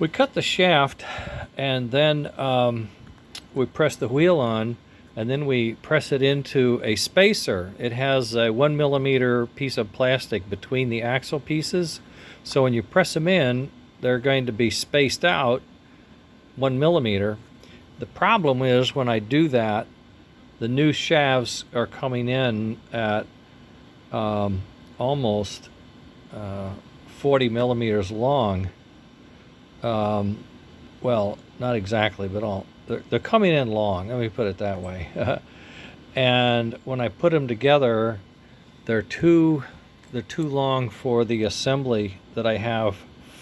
We cut the shaft, and then we press the wheel on, and then we press it into a spacer. It has a 1 millimeter piece of plastic between the axle pieces, so when you press them in, they're going to be spaced out 1 millimeter. The problem is when I do that, the new shafts are coming in at almost 40 millimeters long. Well, not exactly, but they're coming in long. Let me put it that way. And when I put them together, they're too long for the assembly that I have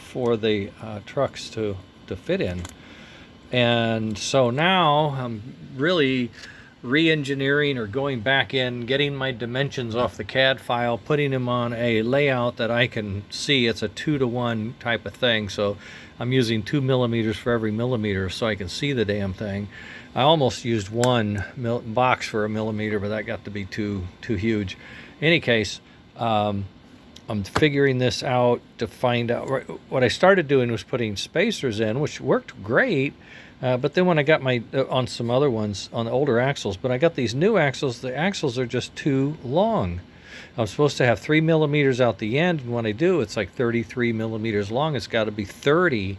for the trucks to fit in. And so now I'm really re-engineering or going back in, getting my dimensions off the CAD file, putting them on a layout that I can see. It's a 2-to-1 type of thing, so I'm using 2 millimeters for every millimeter so I can see the damn thing. I almost used one box for a millimeter, but that got to be too huge. In any case, I'm figuring this out to find out. What I started doing was putting spacers in, which worked great. But then when I got on some other ones, on the older axles, but I got these new axles, the axles are just too long. I'm supposed to have 3 millimeters out the end, and when I do, it's like 33 millimeters long. It's got to be 30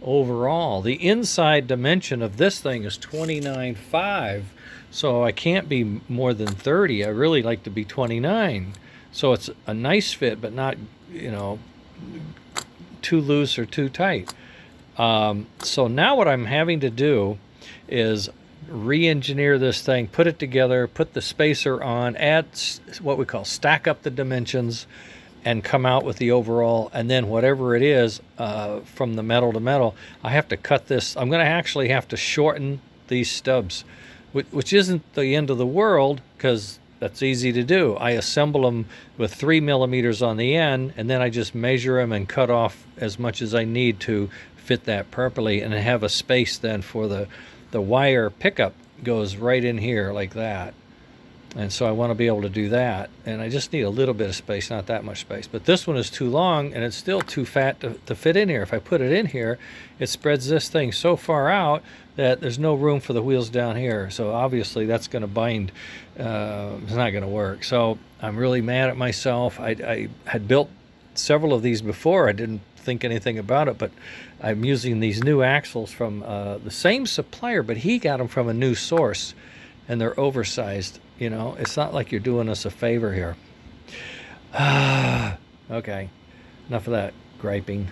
overall. The inside dimension of this thing is 29.5, so I can't be more than 30. I really like to be 29. So it's a nice fit, but not, too loose or too tight. So now what I'm having to do is re-engineer this thing, put it together, put the spacer on, add what we call stack up the dimensions, and come out with the overall. And then whatever it is from the metal to metal, I have to cut this. I'm going to actually have to shorten these stubs, which isn't the end of the world because that's easy to do. I assemble them with 3 millimeters on the end, and then I just measure them and cut off as much as I need to fit that properly, and have a space then for the wire pickup goes right in here like that. And so I want to be able to do that, and I just need a little bit of space, not that much space. But this one is too long, and it's still too fat to fit in here. If I put it in here, it spreads this thing so far out that there's no room for the wheels down here. So obviously that's going to bind. It's not going to work. So I'm really mad at myself. I had built several of these before. I didn't think anything about it, but I'm using these new axles from the same supplier, but he got them from a new source, and they're oversized. It's not like you're doing us a favor here. Okay, enough of that griping.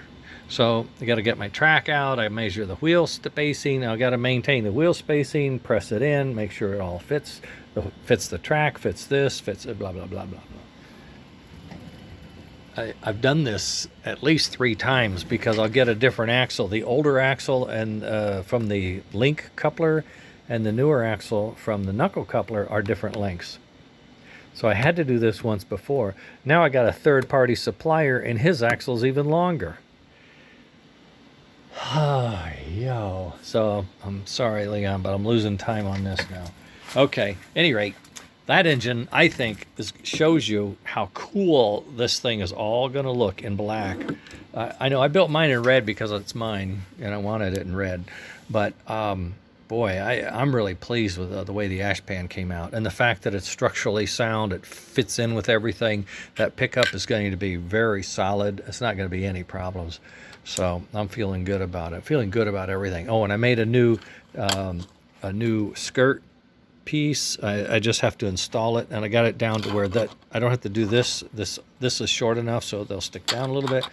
So I got to get my track out. I measure the wheel spacing. I got to maintain the wheel spacing, press it in, make sure it all fits the track, fits this, fits it, blah blah blah blah blah. I've done this at least 3 times because I'll get a different axle. The older axle and from the link coupler and the newer axle from the knuckle coupler are different lengths. So I had to do this once before. Now I got a third-party supplier, and his axle's even longer. Yo. So I'm sorry, Leon, but I'm losing time on this now. Okay, any rate, that engine, I think, shows you how cool this thing is all going to look in black. I know I built mine in red because it's mine, and I wanted it in red. But, boy, I'm really pleased with the way the ash pan came out. And the fact that it's structurally sound, it fits in with everything. That pickup is going to be very solid. It's not going to be any problems. So I'm feeling good about it. Feeling good about everything. Oh, and I made a new skirt piece. I just have to install it, and I got it down to where that I don't have to do this is short enough so they'll stick down a little bit.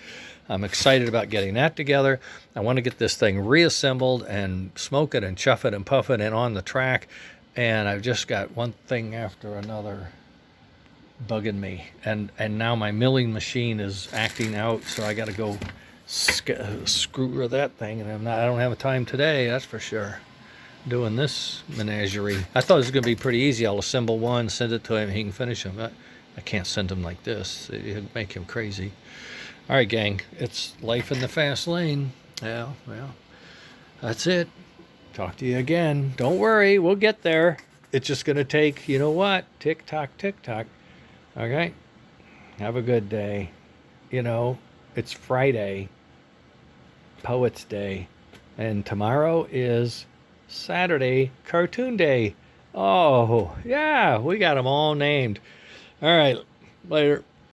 I'm excited about getting that together. I want to get this thing reassembled and smoke it and chuff it and puff it and on the track, and I've just got one thing after another bugging me, and now my milling machine is acting out, so I got to go screw that thing, and I don't have time today, that's for sure, doing this menagerie. I thought it was going to be pretty easy. I'll assemble one, send it to him, he can finish them. I can't send him like this. It'd make him crazy. All right, gang, it's life in the fast lane. Yeah, well, that's it. Talk to you again. Don't worry, we'll get there. It's just going to take, tick tock, tick tock. Okay, have a good day. It's Friday. Poets Day. And tomorrow is Saturday, Cartoon Day. Oh, yeah, we got them all named. All right, later.